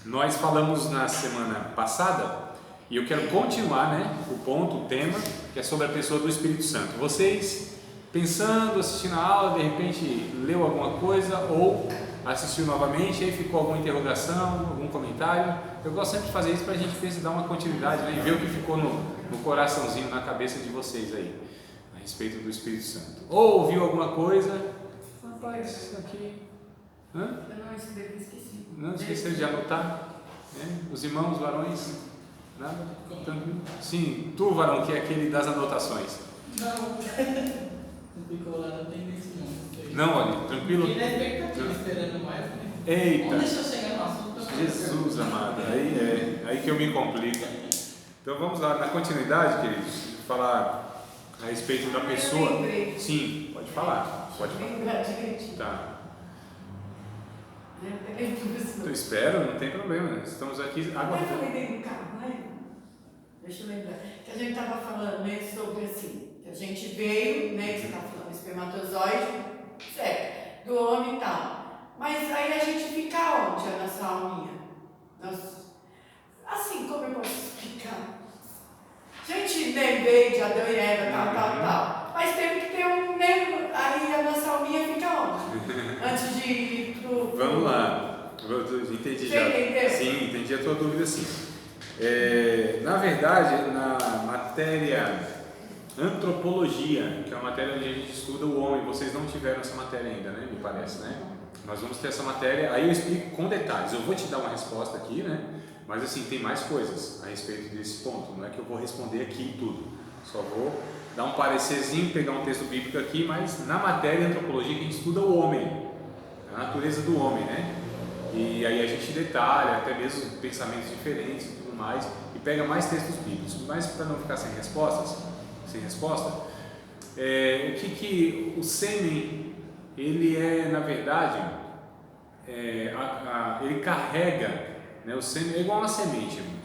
Nós falamos na semana passada e eu quero continuar, o tema, que é sobre a pessoa do Espírito Santo. Vocês, pensando, assistindo a aula, de repente leu alguma coisa ou assistiu novamente, aí ficou alguma interrogação, algum comentário. Eu gosto sempre de fazer isso para a gente dar uma continuidade, e ver o que ficou no coraçãozinho, na cabeça de vocês aí, a respeito do Espírito Santo. Ou ouviu alguma coisa, rapaz, isso aqui... Eu não esqueci. Não esqueceu de anotar? Os irmãos varões? Nada? Tranquilo? Sim, tu, varão, que é aquele das anotações. Não. Ficou lá, não tem isso não. Não, olha, tranquilo? Fiquei na expectativa, esperando mais, né? Eita! Vamos deixar eu chegar no assunto. Jesus amado, aí que eu me complico. Então vamos lá, na continuidade, queridos, falar a respeito da pessoa. Sim, pode falar. Pode falar. Lembrar direitinho. Tá. Eu espero, não tem problema. Estamos aqui agora. Eu falei dentro do carro, né? Deixa eu lembrar. Que a gente estava falando, né, sobre assim, que a gente veio, né, que você estava falando, espermatozoide, certo, do homem e tal. Mas aí a gente fica onde, a nossa alminha? Assim, como eu posso explicar? A gente nem veio de Adão e Eva, tal. Mas teve que ter um, né, aí a nossa alminha fica onde? Antes de ir pro... Vamos lá, eu entendi já. Entendeu? Sim, entendi a tua dúvida, sim. Na verdade, na matéria antropologia, que é uma matéria onde a gente estuda o homem, vocês não tiveram essa matéria ainda, né? Me parece, né? Nós vamos ter essa matéria, aí eu explico com detalhes. Eu vou te dar uma resposta aqui, né? Mas assim, tem mais coisas a respeito desse ponto, não é que eu vou responder aqui tudo. Só vou dar um parecerzinho, pegar um texto bíblico aqui, mas na matéria antropologia que a gente estuda o homem, a natureza do homem, né? E aí a gente detalha até mesmo pensamentos diferentes e tudo mais, e pega mais textos bíblicos. Mas para não ficar sem resposta, o que o sêmen, ele é, na verdade, ele carrega, né? O sêmen é igual a uma semente, irmãos.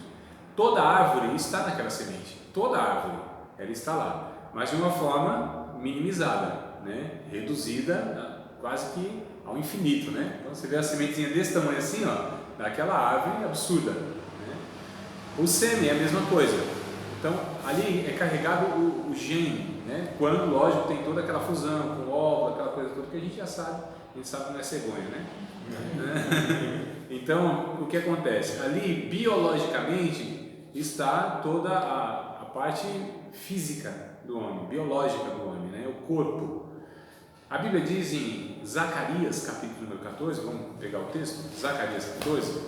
Toda árvore está naquela semente, toda árvore, ela está lá, mas de uma forma minimizada, né? Reduzida quase que ao infinito, né? Então você vê a sementinha desse tamanho assim, ó, daquela árvore absurda, né? O sêmen é a mesma coisa. Então ali é carregado o gene, né? Quando, lógico, tem toda aquela fusão com o óvulo, aquela coisa toda que a gente já sabe, a gente sabe que não é cegonha, né? Então o que acontece? Ali biologicamente está toda a parte física do homem, biológica do homem, né? O corpo. A Bíblia diz em Zacarias, capítulo número 14, vamos pegar o texto, Zacarias 14,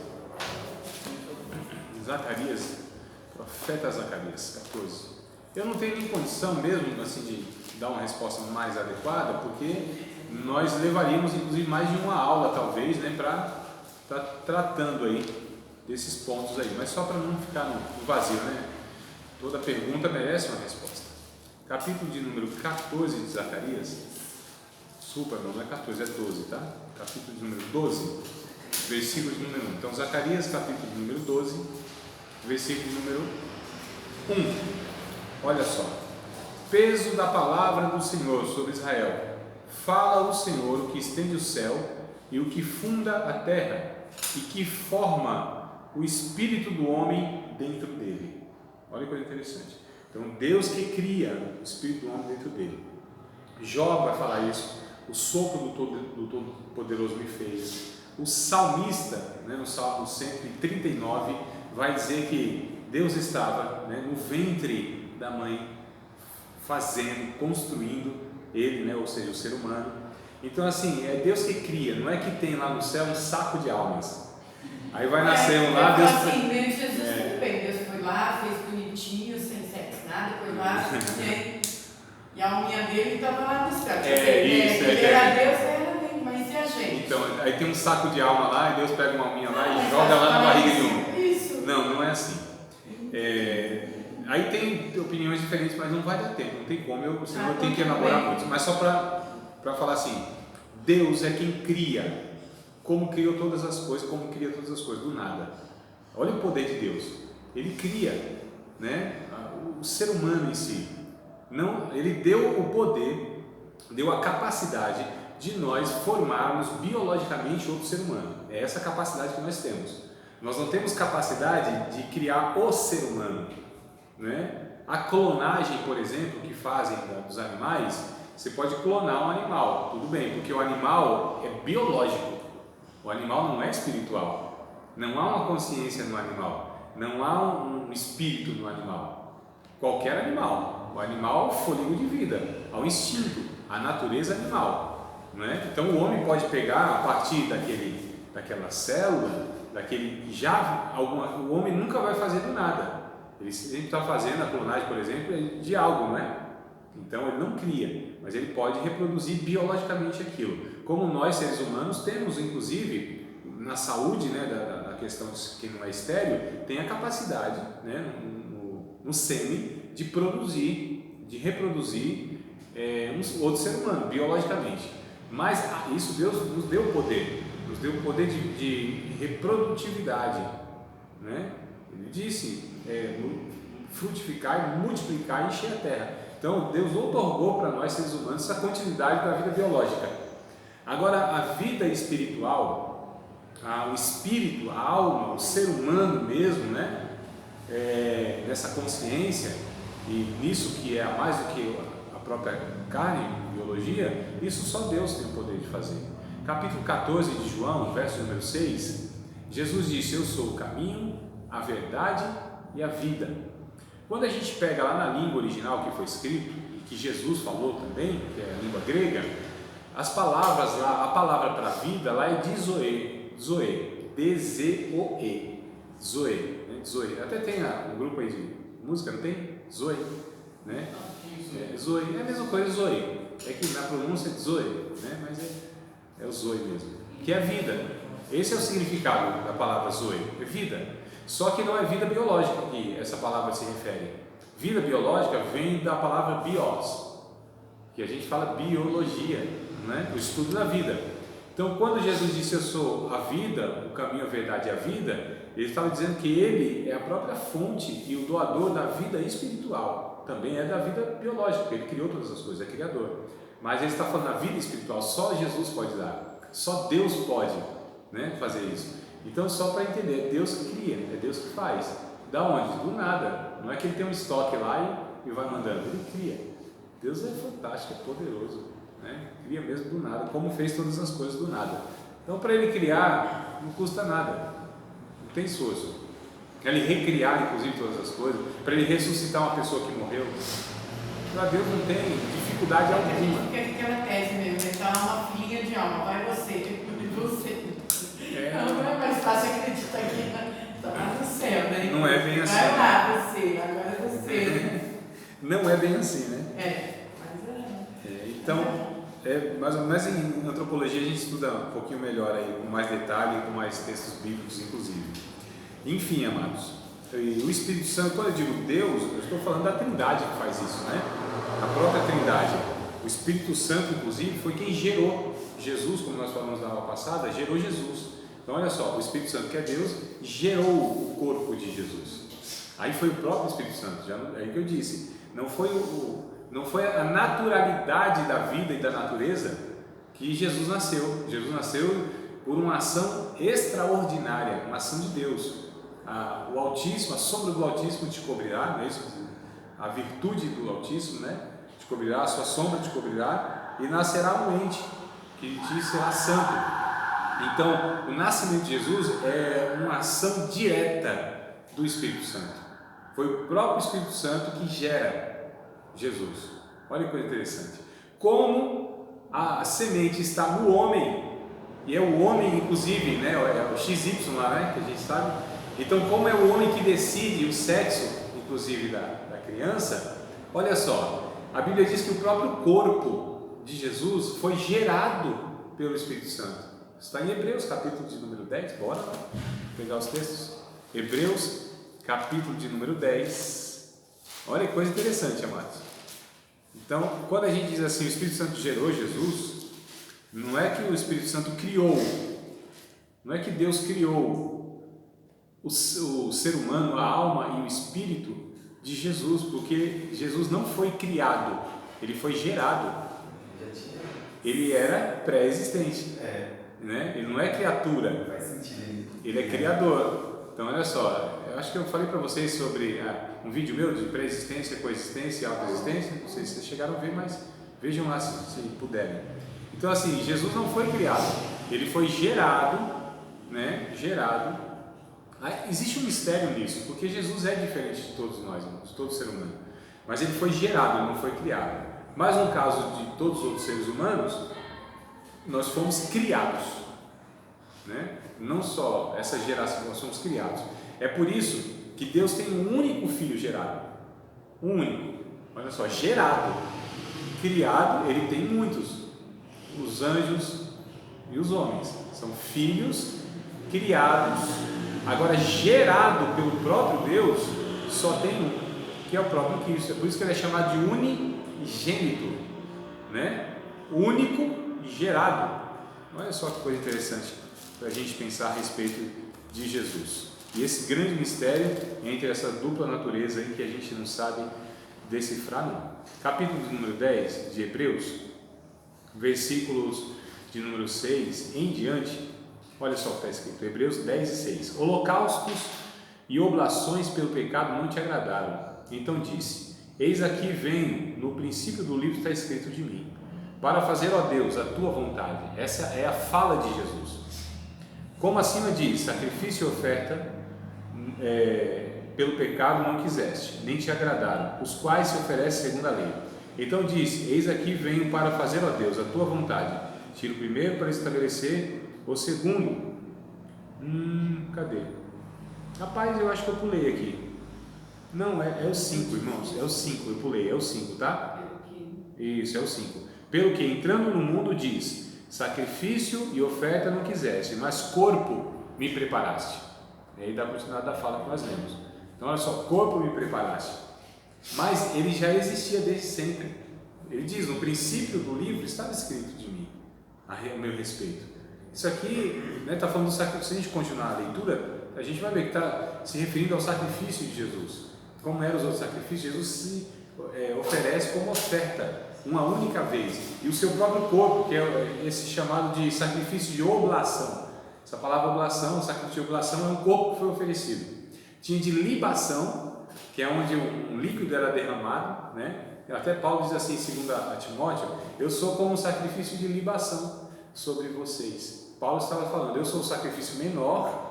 profeta Zacarias 14. Eu não tenho nem condição mesmo assim de dar uma resposta mais adequada, porque nós levaríamos inclusive mais de uma aula talvez, né, para estar tratando aí desses pontos aí, mas só para não ficar no vazio, né? Toda pergunta merece uma resposta. Capítulo de número 14 de Zacarias, não é 14, é 12, tá? Capítulo de número 12, versículo de número 1. Então, Zacarias, capítulo de número 12, versículo de número 1. Olha só. Peso da palavra do Senhor sobre Israel. Fala o Senhor, o que estende o céu e o que funda a terra e que forma o espírito do homem dentro dele. Olha que coisa interessante. Então, Deus que cria o espírito do homem dentro dele. Jó vai falar isso. O sopro do Todo-Poderoso me fez. O salmista, né, no Salmo 139, vai dizer que Deus estava, né, no ventre da mãe, fazendo, construindo ele, né, ou seja, o ser humano. Então, assim, é Deus que cria, não é que tem lá no céu um saco de almas. Aí vai nascer um lá, Deus... Assim, né, Jesus também, Deus foi lá, fez bonitinho, sem sexo, nada, foi lá, né? E a alminha dele estava lá no céu. Ele era Deus, era dele, mas e a gente? Então, aí tem um saco de alma lá, e Deus pega uma alminha lá e joga lá na barriga de um. Isso. Não é assim. Aí tem opiniões diferentes, mas não vai dar tempo, não tem como, senão eu tenho que elaborar muito. Mas só para falar assim, Deus é quem cria, como criou todas as coisas, do nada. Olha o poder de Deus. Ele cria, né, o ser humano em si. Não, ele deu o poder, deu a capacidade de nós formarmos biologicamente outro ser humano. É essa capacidade que nós temos. Nós não temos capacidade de criar o ser humano, né? A clonagem, por exemplo, que fazem dos animais, você pode clonar um animal, tudo bem, porque o animal é biológico, o animal não é espiritual, não há uma consciência no animal, não há um espírito no animal, qualquer animal, o animal é o fôlego de vida, há um instinto, a natureza animal, né? Então o homem pode pegar a partir daquela célula, o homem nunca vai fazer do nada, ele sempre está fazendo a clonagem, por exemplo, de algo, não é? Então ele não cria, mas ele pode reproduzir biologicamente aquilo. Como nós seres humanos temos, inclusive, na saúde, né, da questão de quem não é estéril, tem a capacidade, né, no sêmen de produzir, de reproduzir um outro ser humano, biologicamente. Mas isso Deus nos deu poder, de reprodutividade, né? Ele disse, frutificar, multiplicar e encher a terra. Então Deus outorgou para nós seres humanos essa continuidade da vida biológica. Agora a vida espiritual, o espírito, a alma, o ser humano mesmo, né? Nessa consciência e nisso que é mais do que a própria carne, biologia, isso só Deus tem o poder de fazer. Capítulo 14 de João, verso número 6, Jesus disse: eu sou o caminho, a verdade e a vida. Quando a gente pega lá na língua original que foi escrito, e que Jesus falou também, que é a língua grega, as palavras lá, a palavra para vida lá é dizoe, D-Z-O-E, zoe, né? Zoe. Até tem um grupo aí de música, não tem? Zoe, né? Zoe, é a mesma coisa, zoe, é que na pronúncia é zoe, né? Mas é o zoe mesmo, que é vida. Esse é o significado da palavra zoe, é vida. Só que não é vida biológica que essa palavra se refere. Vida biológica vem da palavra bios, que a gente fala biologia, né? O estudo da vida. Então, quando Jesus disse: eu sou a vida, o caminho, a verdade e a vida, ele estava dizendo que ele é a própria fonte e o doador da vida espiritual. Também é da vida biológica, porque ele criou todas as coisas, é criador. Mas ele está falando da vida espiritual, só Jesus pode dar, só Deus pode, né, fazer isso. Então, só para entender, é Deus que cria, é Deus que faz. Da onde? Do nada. Não é que ele tem um estoque lá e vai mandando, ele cria. Deus é fantástico, é poderoso, né? Cria mesmo do nada, como fez todas as coisas do nada. Então, para ele criar, não custa nada, não tem esforço. Para ele recriar, inclusive, todas as coisas, para ele ressuscitar uma pessoa que morreu, para Deus não tem dificuldade alguma. Porque aquela tese mesmo, então uma filha de alma, vai você. Não é mais fácil acreditar que está lá no céu, né? Não é bem assim. Vai lá você, agora é você. Não é bem assim, né? Então, mas em antropologia a gente estuda um pouquinho melhor aí, com mais detalhe, com mais textos bíblicos, inclusive. Enfim, amados, o Espírito Santo, quando eu digo Deus, eu estou falando da Trindade que faz isso, né? A própria Trindade. O Espírito Santo, inclusive, foi quem gerou Jesus, como nós falamos na aula passada, gerou Jesus. Então, olha só, o Espírito Santo, que é Deus, gerou o corpo de Jesus. Aí foi o próprio Espírito Santo, é aí que eu disse, não foi a naturalidade da vida e da natureza que Jesus nasceu. Jesus nasceu por uma ação extraordinária, uma ação de Deus. O Altíssimo, a sombra do Altíssimo te cobrirá, não é isso? A virtude do Altíssimo, né? Te cobrirá, a sua sombra te cobrirá, e nascerá um ente que te será santo. Então, o nascimento de Jesus é uma ação direta do Espírito Santo. Foi o próprio Espírito Santo que gera Jesus. Olha que coisa interessante. Como a semente está no homem, e é o homem, inclusive, né, é o XY lá, né, que a gente sabe. Então, como é o homem que decide o sexo, inclusive da criança, olha só, a Bíblia diz que o próprio corpo de Jesus foi gerado pelo Espírito Santo. Está em Hebreus, capítulo de número 10, bora lá pegar os textos. Hebreus, capítulo de número 10. Olha que coisa interessante, amados. Então, quando a gente diz assim, o Espírito Santo gerou Jesus, não é que o Espírito Santo criou, não é que Deus criou o ser humano, a alma e o espírito de Jesus, porque Jesus não foi criado, ele foi gerado. Ele era pré-existente. né? Ele não é criatura, Faz sentido. ele é criador. Então olha só, eu acho que eu falei para vocês sobre um vídeo meu de pré-existência, coexistência e autoexistência, não sei se vocês chegaram a ver, mas vejam lá se puderem. Então assim, Jesus não foi criado, ele foi gerado, né? Gerado. Existe um mistério nisso, porque Jesus é diferente de todos nós, de todo ser humano, mas ele foi gerado, ele não foi criado. Mas no caso de todos os outros seres humanos, nós fomos criados, né? Não só essa geração, nós somos criados. É por isso que Deus tem um único filho gerado, um único, olha só, gerado. Criado, ele tem muitos, os anjos e os homens, são filhos criados. Agora, gerado pelo próprio Deus, só tem um, que é o próprio Cristo. É por isso que ele é chamado de unigênito, né? Único e gerado. Olha só que coisa interessante para a gente pensar a respeito de Jesus. E esse grande mistério entre essa dupla natureza aí que a gente não sabe decifrar, não. Capítulo número 10 de Hebreus, versículos de número 6 em diante. Olha só o que está escrito, Hebreus 10 e 6. Holocaustos e oblações pelo pecado não te agradaram. Então disse: eis aqui venho, no princípio do livro está escrito de mim, para fazer, ó Deus, a tua vontade. Essa é a fala de Jesus. Como acima diz, sacrifício e oferta pelo pecado não quiseste, nem te agradaram, os quais se oferecem segundo a lei. Então disse: eis aqui venho para fazer, ó Deus, a tua vontade. Tiro o primeiro para estabelecer o segundo. Cadê? Rapaz, eu acho que eu pulei aqui. Não, é o 5, irmãos. É o 5, eu pulei, é o 5, tá? Isso, é o 5. Pelo que entrando no mundo diz: sacrifício e oferta não quiseste, mas corpo me preparaste. E aí dá continuidade da fala que nós lemos. Então olha só, corpo me preparaste. Mas ele já existia desde sempre. Ele diz: no princípio do livro estava escrito de mim, a meu respeito. Isso aqui está falando do sacrifício. Se a gente continuar a leitura, a gente vai ver que está se referindo ao sacrifício de Jesus. Como eram os outros sacrifícios, Jesus se oferece como oferta, uma única vez. E o seu próprio corpo, que é esse chamado de sacrifício de oblação. Essa palavra oblação, sacrifício de oblação, é um corpo que foi oferecido. Tinha de libação, que é onde um líquido era derramado, né? Até Paulo diz assim, segundo a Timóteo: eu sou como um sacrifício de libação sobre vocês. Paulo estava falando: eu sou o sacrifício menor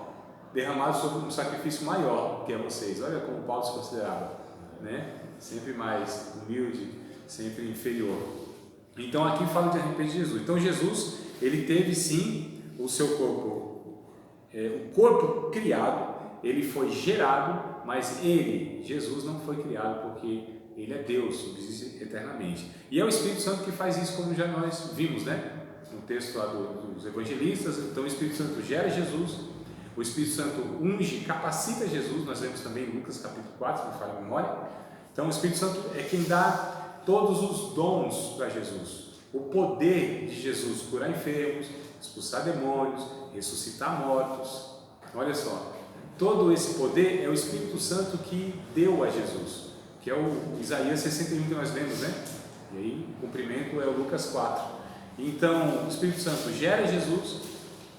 derramado sobre um sacrifício maior que é vocês. Olha como Paulo se considerava, né? Sempre mais humilde, sempre inferior. Então aqui fala de respeito de Jesus. Então Jesus, ele teve sim o seu corpo, o corpo criado, ele foi gerado, mas ele, Jesus, não foi criado porque ele é Deus, subsiste eternamente. E é o Espírito Santo que faz isso, como já nós vimos, né? No texto lá dos evangelistas. Então o Espírito Santo gera Jesus, o Espírito Santo unge, capacita Jesus. Nós vemos também em Lucas capítulo 4, se me falha a memória. Então o Espírito Santo é quem dá todos os dons para Jesus. O poder de Jesus: curar enfermos, expulsar demônios, ressuscitar mortos. Olha só, todo esse poder é o Espírito Santo que deu a Jesus, que é o Isaías 61 que nós lemos, né? E aí o cumprimento é o Lucas 4. Então o Espírito Santo gera Jesus,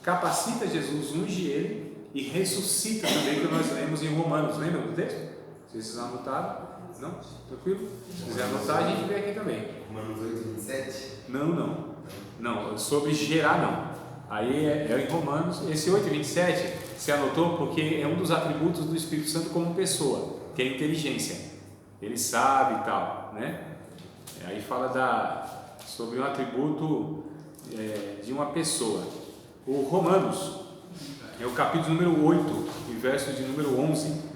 capacita Jesus, unge ele e ressuscita também, que nós lemos em Romanos. Lembra do texto? Vocês anotaram? Não? Tranquilo? Se quiser anotar, a gente vê aqui também. Romanos 8, 27? Não, sobre gerar não. Aí é em Romanos. Esse 8 e 27 se anotou porque é um dos atributos do Espírito Santo como pessoa, que é a inteligência. Ele sabe e tal, né? Aí fala sobre um atributo de uma pessoa. O Romanos é o capítulo número 8 e verso de número 11.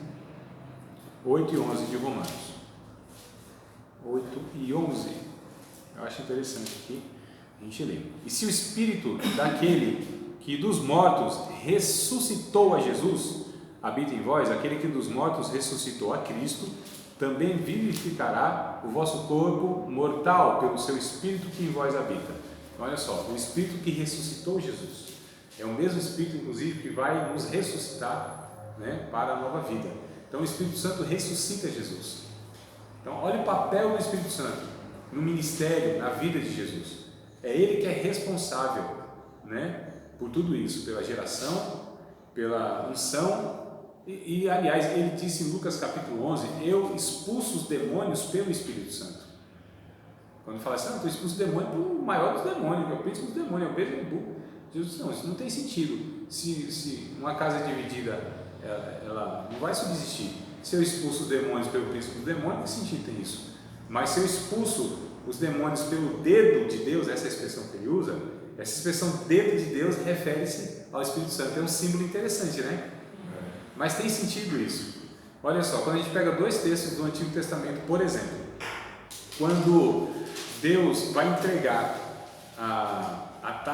8 e 11 de Romanos. 8 e 11. Eu acho interessante aqui a gente lê. E se o Espírito daquele que dos mortos ressuscitou a Jesus habita em vós, aquele que dos mortos ressuscitou a Cristo também vivificará o vosso corpo mortal pelo seu Espírito que em vós habita. Então, olha só, o Espírito que ressuscitou Jesus é o mesmo Espírito, inclusive, que vai nos ressuscitar, né, para a nova vida. Então o Espírito Santo ressuscita Jesus. Então olha o papel do Espírito Santo no ministério, na vida de Jesus. É ele que é responsável, né, por tudo isso, pela geração, pela unção, e aliás, ele disse em Lucas capítulo 11, eu expulso os demônios pelo Espírito Santo. Quando fala assim, eu expulso o demônio pelo maior dos demônios, é o príncipe dos demônios, é o Beelzebub. Jesus, não, isso não tem sentido. Se uma casa dividida, ela não vai subsistir. Se eu expulso os demônios pelo príncipe dos demônios, que sentido tem isso? Mas se eu expulso os demônios pelo dedo de Deus, essa expressão que ele usa, essa expressão dedo de Deus refere-se ao Espírito Santo. É um símbolo interessante, né? Mas tem sentido isso. Olha só, quando a gente pega dois textos do Antigo Testamento, por exemplo, quando Deus vai entregar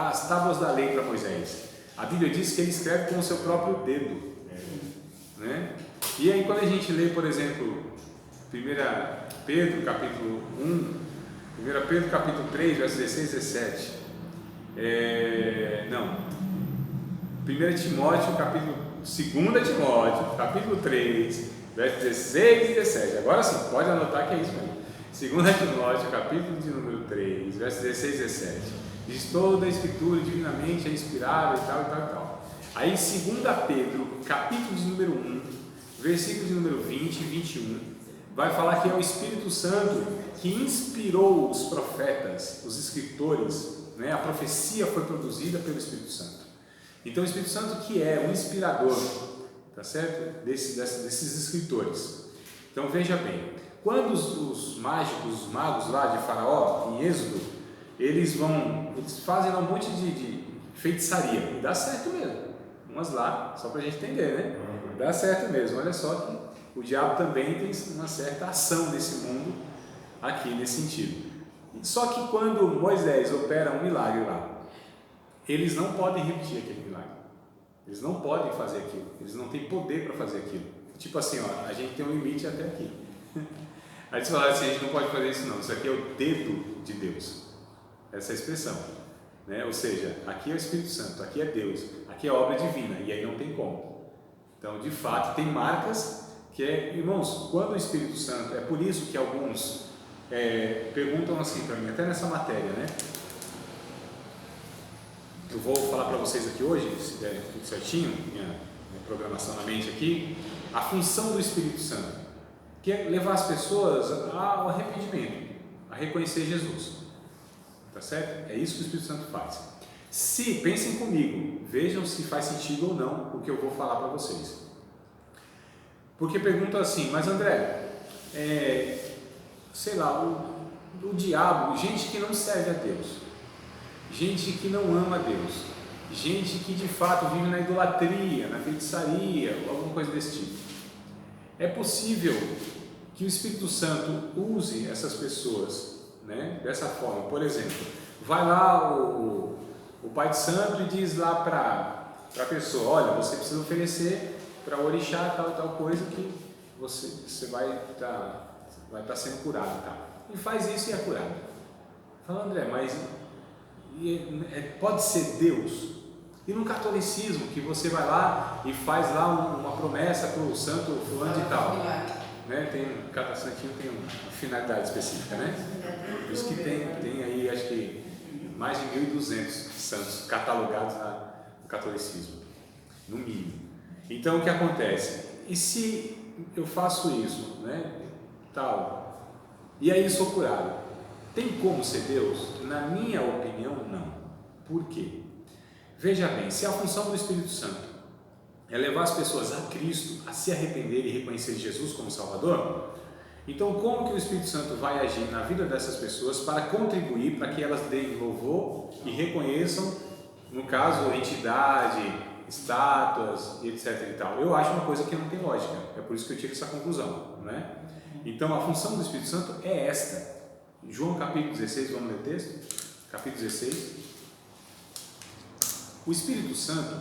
as tábuas da lei para Moisés, a Bíblia diz que ele escreve com o seu próprio dedo, né? E aí quando a gente lê, por exemplo, 1 Pedro capítulo 1, 1 Pedro capítulo 3, versos 16 e 17, 1 Timóteo capítulo 2 Timóteo capítulo 3, versos 16 e 17, agora sim, pode anotar que é isso mesmo. 2 Timóteo capítulo de número 3, versos 16 e 17, diz toda a escritura divinamente é inspirada e tal e tal e tal. Aí 2 Pedro capítulo de número 1, versículo de número 20 e 21, vai falar que é o Espírito Santo que inspirou os profetas, os escritores, né? A profecia foi produzida pelo Espírito Santo. Então o Espírito Santo que é o inspirador, tá certo? Desses escritores. Então veja bem, quando os magos lá de Faraó, em Êxodo, eles fazem um monte de feitiçaria, e dá certo mesmo. Umas lá, só para a gente entender, né? Dá certo mesmo. Olha só que o diabo também tem uma certa ação nesse mundo aqui, nesse sentido. Só que quando Moisés opera um milagre lá, eles não podem repetir aquele milagre. Eles não podem fazer aquilo. Eles não têm poder para fazer aquilo. Tipo assim, ó, a gente tem um limite até aqui. Aí eles falaram assim, a gente não pode fazer isso não. Isso aqui é o dedo de Deus. Essa é a expressão, né? Ou seja, aqui é o Espírito Santo, aqui é Deus, aqui é a obra divina, e aí não tem como. Então, de fato, tem marcas que irmãos, quando o Espírito Santo, é por isso que alguns perguntam assim para mim, até nessa matéria, né? Eu vou falar para vocês aqui hoje, se der tudo certinho, minha programação na mente aqui, a função do Espírito Santo, que é levar as pessoas ao arrependimento, a reconhecer Jesus. Tá certo? É isso que o Espírito Santo faz. Pensem comigo, vejam se faz sentido ou não o que eu vou falar para vocês. Porque perguntam assim, mas André, sei lá, o diabo, gente que não serve a Deus, gente que não ama a Deus, gente que de fato vive na idolatria, na feitiçaria, ou alguma coisa desse tipo. É possível que o Espírito Santo use essas pessoas, né, dessa forma. Por exemplo, vai lá o Pai de Santo e diz lá para a pessoa, olha, você precisa oferecer para o orixá tal e tal coisa que você vai estar sendo curado, tá? E faz isso e é curado. Fala, André, mas pode ser Deus? E no catolicismo, que você vai lá e faz lá uma promessa para o santo fulano de tal, né? Cada santinho tem uma finalidade específica, né? Por isso que tem aí, acho que mais de 1.200 santos catalogados no catolicismo, no mínimo. Então o que acontece? E se eu faço isso, né? Tal, e aí sou curado, tem como ser Deus? Na minha opinião, não. Por quê? Veja bem, se a função do Espírito Santo é levar as pessoas a Cristo, a se arrepender e reconhecer Jesus como Salvador, então como que o Espírito Santo vai agir na vida dessas pessoas para contribuir para que elas deem louvor e reconheçam, no caso, entidade, estátuas, etc. e tal? Eu acho uma coisa que não tem lógica, é por isso que eu tiro essa conclusão, né? Então a função do Espírito Santo é esta. João capítulo 16, vamos ler o texto? Capítulo 16. O Espírito Santo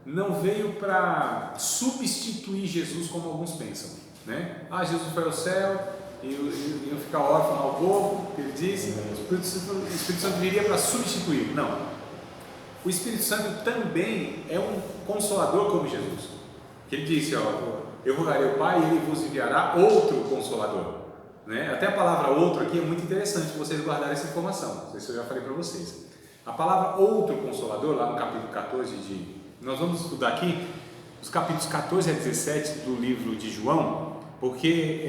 não veio para substituir Jesus como alguns pensam, né? Jesus foi ao céu e iam ficar órfãos ao povo, que ele disse, o Espírito Santo viria para substituir. Não. O Espírito Santo também é um consolador como Jesus, que ele disse, eu rogarei ao Pai e ele vos enviará outro consolador, né? Até a palavra outro aqui é muito interessante vocês guardarem essa informação, não sei se eu já falei para vocês. A palavra outro consolador, lá no capítulo 14 nós vamos estudar aqui os capítulos 14 a 17 do livro de João, porque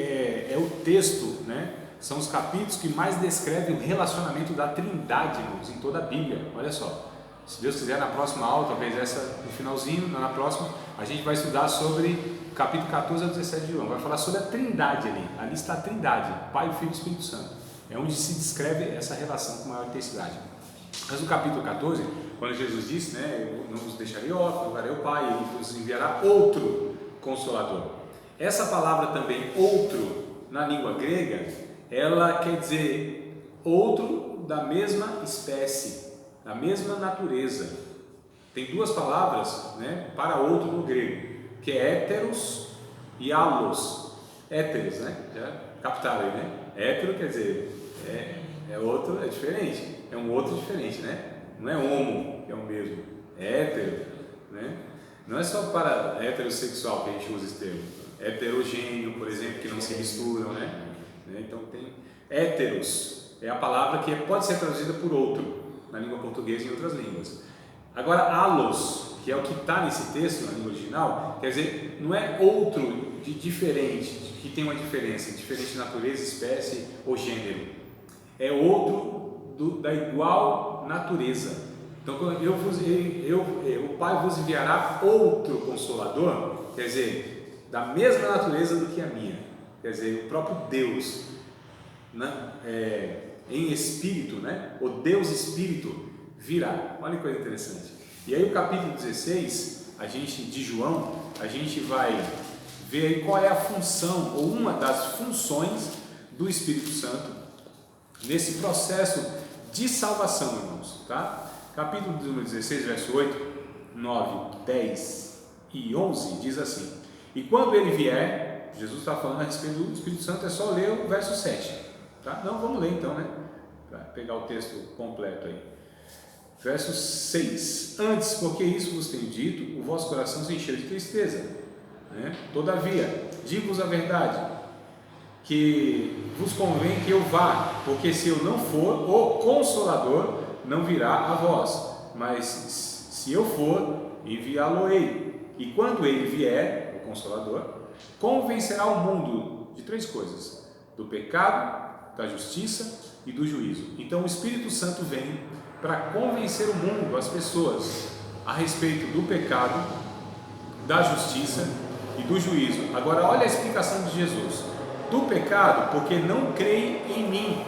é o texto, né? São os capítulos que mais descrevem o relacionamento da Trindade, irmãos, em toda a Bíblia. Olha só, se Deus quiser, na próxima aula, talvez essa no finalzinho, na próxima, a gente vai estudar sobre o capítulo 14 a 17 de João. Vai falar sobre a Trindade ali. Ali está a Trindade, Pai, Filho e Espírito Santo. É onde se descreve essa relação com maior intensidade. Mas no capítulo 14, quando Jesus disse, né, eu não vos deixarei órfãos, levarei o Pai, e ele vos enviará outro Consolador. Essa palavra também, outro, na língua grega, ela quer dizer outro da mesma espécie, da mesma natureza. Tem duas palavras, né, para outro no grego, que é héteros e allos. Héteros, né? Já captaram aí, né? Hétero quer dizer, é outro, é diferente. É um outro diferente, né? Não é homo, que é o mesmo. É hétero, né? Não é só para heterossexual que a gente usa esse termo. Heterogêneo, por exemplo, que não se misturam, né? Então tem héteros, é a palavra que pode ser traduzida por outro, na língua portuguesa e em outras línguas. Agora, allos, que é o que está nesse texto, na língua original, quer dizer, não é outro de diferente, que tem uma diferença, diferente de natureza, espécie ou gênero. É outro da igual natureza. Então, o Pai vos enviará outro Consolador, quer dizer, da mesma natureza do que a minha, quer dizer, o próprio Deus, né? Em espírito, né? O Deus Espírito virá. Olha que coisa interessante. E aí o capítulo 16, de João, a gente vai ver aí qual é a função, ou uma das funções do Espírito Santo nesse processo de salvação, irmãos, tá? Capítulo número 16, verso 8, 9, 10 e 11 diz assim: e quando ele vier, Jesus está falando a respeito do Espírito Santo, é só ler o verso 7, tá? Não, vamos ler então, né? Para pegar o texto completo aí. Verso 6: antes, porque isso vos tenho dito, o vosso coração se encheu de tristeza, né? Todavia, digo-vos a verdade, que vos convém que eu vá, porque se eu não for, o Consolador não virá a vós, mas se eu for, enviá-lo-ei. E quando ele vier, o Consolador, convencerá o mundo de três coisas: do pecado, da justiça e do juízo. Então o Espírito Santo vem para convencer o mundo, as pessoas, a respeito do pecado, da justiça e do juízo. Agora olha a explicação de Jesus: do pecado, porque não creem em mim.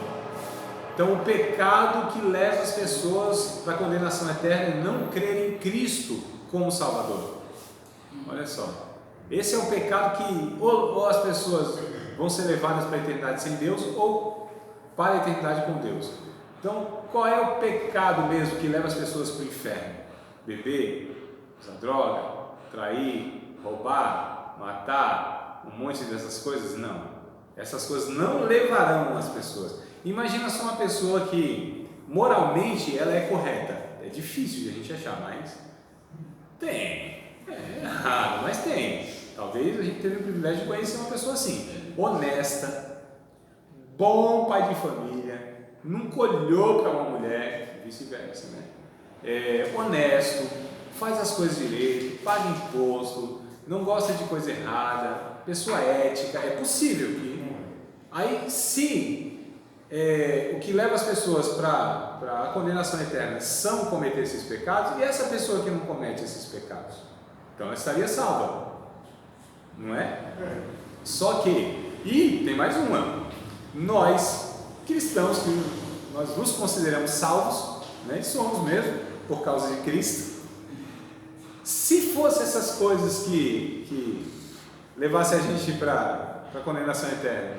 Então o pecado que leva as pessoas para a condenação eterna é não crer em Cristo como Salvador. Olha só, esse é o pecado que ou as pessoas vão ser levadas para a eternidade sem Deus, ou para a eternidade com Deus. Então qual é o pecado mesmo que leva as pessoas para o inferno? Beber, usar droga, trair, roubar, matar, um monte dessas coisas? Não, essas coisas não levarão as pessoas. Imagina só uma pessoa que moralmente ela é correta. É difícil de a gente achar, mas tem. É raro, mas tem. Talvez a gente tenha o privilégio de conhecer uma pessoa assim, honesta, bom pai de família, nunca olhou para uma mulher, vice-versa, né? Honesto, faz as coisas direito, paga imposto, não gosta de coisa errada, pessoa ética. É possível que aí, se o que leva as pessoas para a condenação eterna são cometer esses pecados, e essa pessoa que não comete esses pecados, então ela estaria salva, não é? Só que, e tem mais uma, nós cristãos, que nós nos consideramos salvos, né? Somos mesmo, por causa de Cristo. Se fosse essas coisas que levasse a gente para a condenação eterna,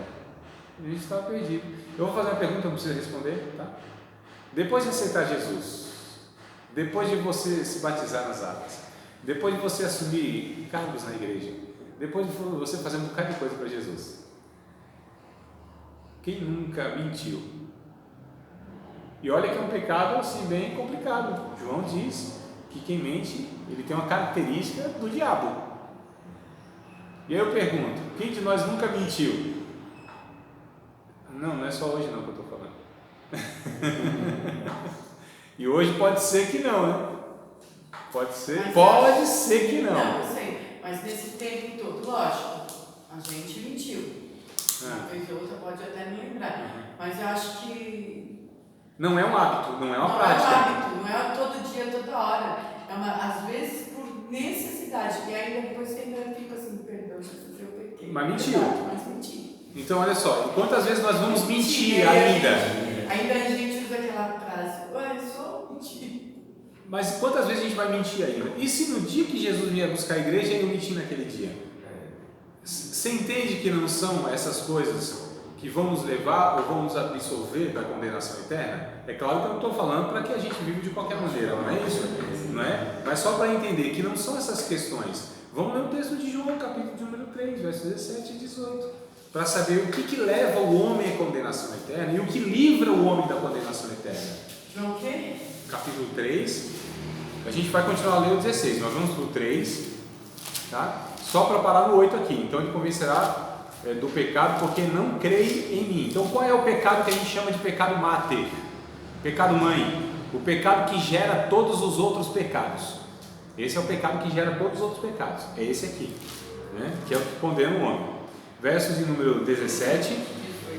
a gente estava perdido. Eu vou fazer uma pergunta, não precisa responder, tá? Depois de aceitar Jesus, depois de você se batizar nas águas, depois de você assumir cargos na igreja, depois de você fazer um bocado de coisa para Jesus, quem nunca mentiu? E olha que é um pecado assim bem complicado. João diz que quem mente, ele tem uma característica do diabo. E aí eu pergunto, quem de nós nunca mentiu? Não é só hoje não que eu estou falando. E hoje pode ser que não, né? Pode ser que não. Não, eu sei. Mas nesse tempo todo, lógico, a gente mentiu. Uma vez ou outra pode até não lembrar. Mas eu acho que não é um hábito, não é uma prática. Não é um hábito, não é todo dia, toda hora. Às vezes por necessidade. E aí depois você ainda fica assim, perdão, eu pequei. Mas mentiu. Mas mentiu. Então olha só, quantas vezes nós vamos mentir ainda? Ainda a gente usa aquela frase, eu sou mentir. Mas quantas vezes a gente vai mentir ainda? E se no dia que Jesus vier buscar a igreja, eu mentir naquele dia? Você entende que não são essas coisas que vão nos levar ou vão nos absolver da condenação eterna? É claro que eu não estou falando para que a gente viva de qualquer maneira, não é isso? Não é? Mas só para entender que não são essas questões. Vamos ler o texto de João, capítulo de número 3, versos 17 e 18, para saber o que leva o homem à condenação eterna e o que livra o homem da condenação eterna. João o quê? Capítulo 3, a gente vai continuar a ler o 16, nós vamos para o 3, tá? Só para parar no 8 aqui. Então ele convencerá do pecado porque não crê em mim. Então qual é o pecado que a gente chama de pecado mater? Pecado mãe. O pecado que gera todos os outros pecados. Esse é o pecado que gera todos os outros pecados. É esse aqui, né? Que é o que condena o homem. Versos de número 17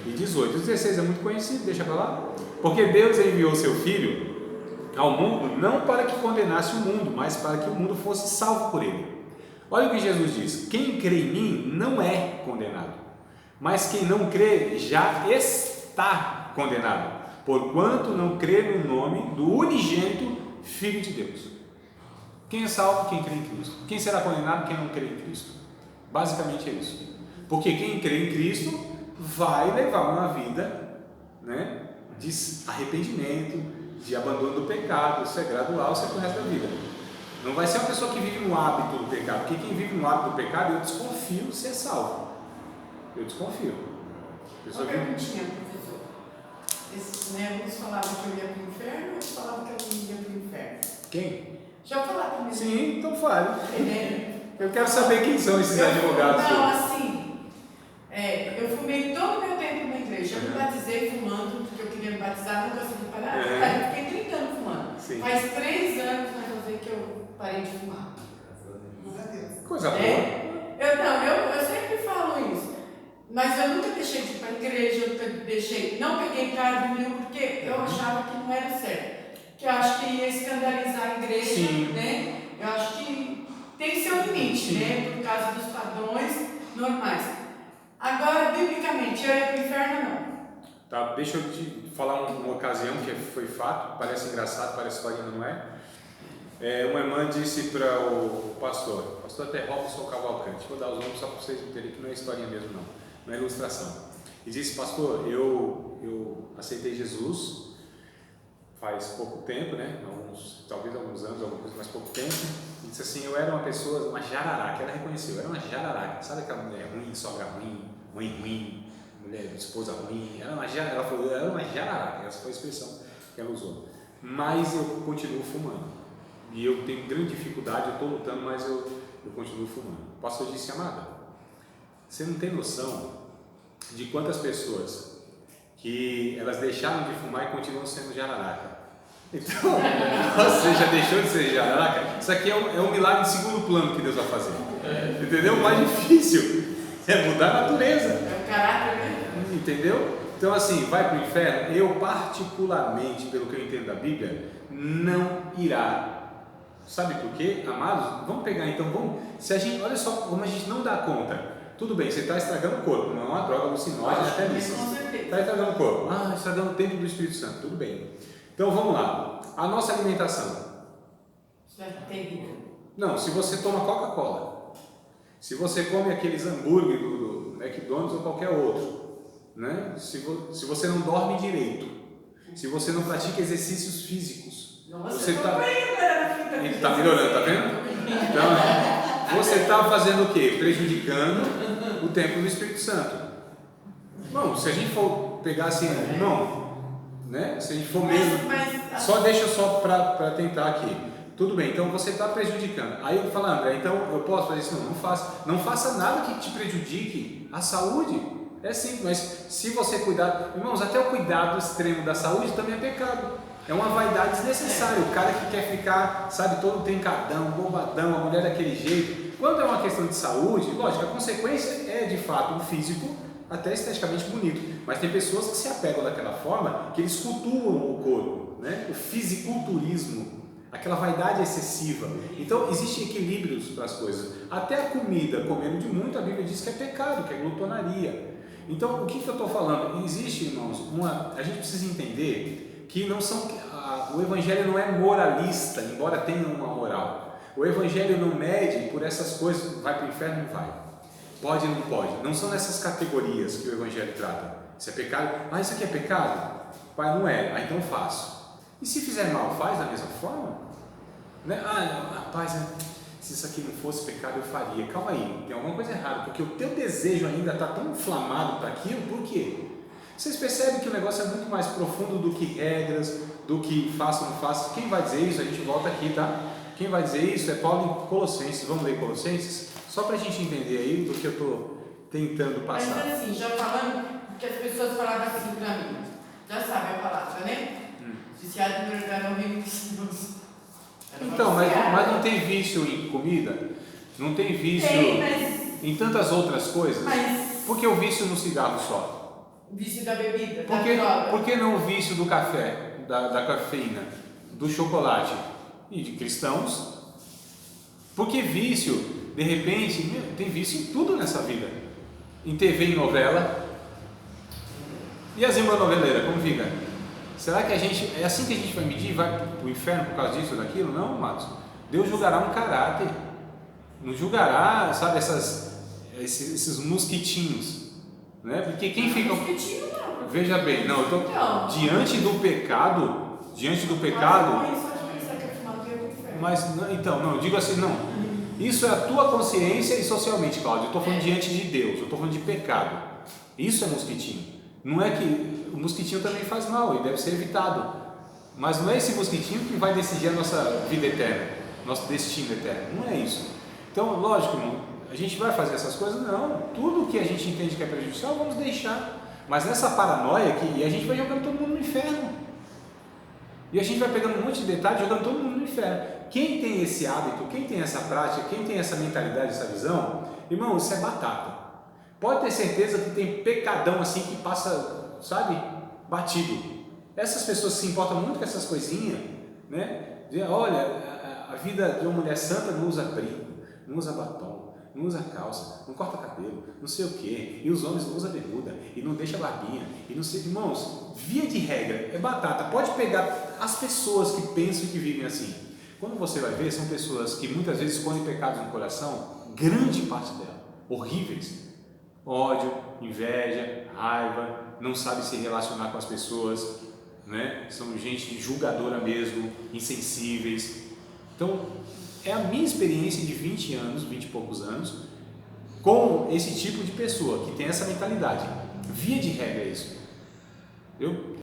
e 18. O 16 é muito conhecido, deixa para lá. Porque Deus enviou seu Filho ao mundo não para que condenasse o mundo, mas para que o mundo fosse salvo por ele. Olha o que Jesus diz: quem crê em mim não é condenado, mas quem não crê já está condenado, porquanto não crê no nome do unigênito Filho de Deus. Quem é salvo? Quem crê em Cristo. Quem será condenado? Quem não crê em Cristo. Basicamente é isso. Porque quem crê em Cristo vai levar uma vida, né, de arrependimento, de abandono do pecado. Isso é gradual, isso é pro resto da vida. Não vai ser uma pessoa que vive no hábito do pecado, porque quem vive no hábito do pecado, eu desconfio de ser salvo. Eu desconfio. Uma perguntinha, professor. Uns falavam que eu ia para o inferno, outros falavam que eu não ia para o inferno. Quem? Já falar comigo? Sim, então fale. Eu quero saber quem são esses advogados. Não, assim, eu fumei todo o meu tempo na igreja. Eu me batizei fumando, porque eu queria me batizar, não consegui parar. Eu fiquei 30 anos fumando. Sim. Faz 3 anos, mas eu sei que eu parei de fumar. Coisa boa. Eu sempre falo isso. Mas eu nunca deixei de ir para a igreja, não peguei cargo nenhum, porque eu achava que não era certo. Que eu acho que ia escandalizar a igreja, Sim. né? Eu acho que tem seu limite, Sim. né? Por causa dos padrões normais. Agora, biblicamente, eu ia para o inferno, não. Tá, deixa eu te falar uma ocasião que foi fato, parece engraçado, parece historinha, não é? Uma irmã disse para o pastor até Robson Cavalcante, vou dar os nomes só para vocês entenderem que não é historinha mesmo não é ilustração. E disse: pastor, eu aceitei Jesus faz pouco tempo, né? Talvez alguns anos, alguma coisa, mas pouco tempo. E disse assim: eu era uma pessoa, uma jararaca, ela reconheceu, eu era uma jararaca, sabe aquela mulher ruim, sogra ruim, mãe ruim, mulher, esposa ruim, ela falou, eu era uma jararaca, essa foi a expressão que ela usou. Mas eu continuo fumando, e eu tenho grande dificuldade, eu estou lutando, mas eu continuo fumando. O pastor disse: amada, você não tem noção de quantas pessoas que elas deixaram de fumar e continuam sendo jararaca. Então, você já deixou de ser jararaca? Isso aqui é um milagre de segundo plano que Deus vai fazer. Entendeu? O mais difícil é mudar a natureza. É o caráter, né? Entendeu? Então, assim, vai para o inferno? Eu, particularmente, pelo que eu entendo da Bíblia, não irá. Sabe por quê, amados? Vamos pegar então, se a gente, olha só como a gente não dá conta. Tudo bem, você está estragando o corpo, não é uma droga alucinógena até nisso. Está estragando o corpo. Estragando o templo do Espírito Santo, tudo bem. Então vamos lá. A nossa alimentação. Isso é terrível. Não, se você toma Coca-Cola, se você come aqueles hambúrguer do McDonald's ou qualquer outro, né? Se você não dorme direito, se você não pratica exercícios físicos, Nossa, você está tá melhorando, tá vendo? Então, você está fazendo o quê? Prejudicando o templo do Espírito Santo. Bom, se a gente for pegar assim, né? Se a gente for mesmo, deixa só para tentar aqui. Tudo bem, então você está prejudicando. Aí eu falo: André, então eu posso fazer isso? Não faça. Não faça nada que te prejudique a saúde. É simples, mas se você cuidar, irmãos, até o cuidado extremo da saúde também é pecado. É uma vaidade desnecessária. O cara que quer ficar, sabe, todo trincadão, bombadão, a mulher daquele jeito. Quando é uma questão de saúde, lógico, a consequência é de fato um físico até esteticamente bonito. Mas tem pessoas que se apegam daquela forma que eles cultuam o corpo, né? O fisiculturismo, aquela vaidade excessiva. Então existem equilíbrios para as coisas. Até a comida, comendo de muito, a Bíblia diz que é pecado, que é glutonaria. Então o que eu estou falando? Existe, irmãos, a gente precisa entender que o Evangelho não é moralista, embora tenha uma moral. O Evangelho não mede por essas coisas, vai para o inferno ou não vai, pode ou não pode. Não são nessas categorias que o Evangelho trata. Isso é pecado? Isso aqui é pecado? Pai, não é, então faço. E se fizer mal, faz da mesma forma? Né? Rapaz, se isso aqui não fosse pecado eu faria. Calma aí, tem alguma coisa errada, porque o teu desejo ainda está tão inflamado para aquilo. Por quê? Vocês percebem que o negócio é muito mais profundo do que regras, do que faça ou não faça. Quem vai dizer isso? A gente volta aqui, tá? Quem vai dizer isso é Paulo em Colossenses. Vamos ler Colossenses? Só para a gente entender aí do que eu estou tentando passar. Mas assim, já falando, que as pessoas falavam assim para mim, já sabe a palavra, né? Viciado em primeiro lugar no reino dos céus. Então, mas não tem vício em comida? Não tem vício em tantas outras coisas? Por que o vício no cigarro só? O vício da bebida, da droga. Por que não o vício do café, da cafeína, do chocolate e de cristãos? Porque vício, de repente, tem vício em tudo nessa vida. Em TV e novela. E as irmãs noveleiras, como fica? Será que é assim que a gente vai medir? Vai para o inferno por causa disso ou daquilo? Não, amados. Deus julgará um caráter. Não julgará, sabe, esses mosquitinhos. Né? Porque quem fica. Veja bem, não, eu estou diante do pecado. Mas então, não, eu digo assim, não. Isso é a tua consciência e socialmente, Cláudio. Eu estou falando diante de Deus, eu estou falando de pecado. Isso é mosquitinho. Não é que o mosquitinho também faz mal e deve ser evitado. Mas não é esse mosquitinho que vai decidir a nossa vida eterna, nosso destino eterno. Não é isso. Então, lógico, a gente vai fazer essas coisas? Não. Tudo que a gente entende que é prejudicial, vamos deixar. Mas nessa paranoia aqui, a gente vai jogando todo mundo no inferno. E a gente vai pegando um monte de detalhes e jogando todo mundo no inferno. Quem tem esse hábito, quem tem essa prática, quem tem essa mentalidade, essa visão, irmão, isso é batata. Pode ter certeza que tem pecadão assim que passa, sabe, batido. Essas pessoas se importam muito com essas coisinhas, né? Olha, a vida de uma mulher santa não usa brinco, não usa batom, não usa calça, não corta cabelo, não sei o quê, e os homens não usam bermuda, e não deixa barbinha, e não sei, irmãos, via de regra, é batata. Pode pegar as pessoas que pensam que vivem assim. Quando você vai ver, são pessoas que muitas vezes escondem pecados no coração, grande parte delas, horríveis. Ódio, inveja, raiva, não sabe se relacionar com as pessoas, né? São gente julgadora mesmo, insensíveis. Então, é a minha experiência de 20 anos, 20 e poucos anos, com esse tipo de pessoa que tem essa mentalidade. Via de regra é isso.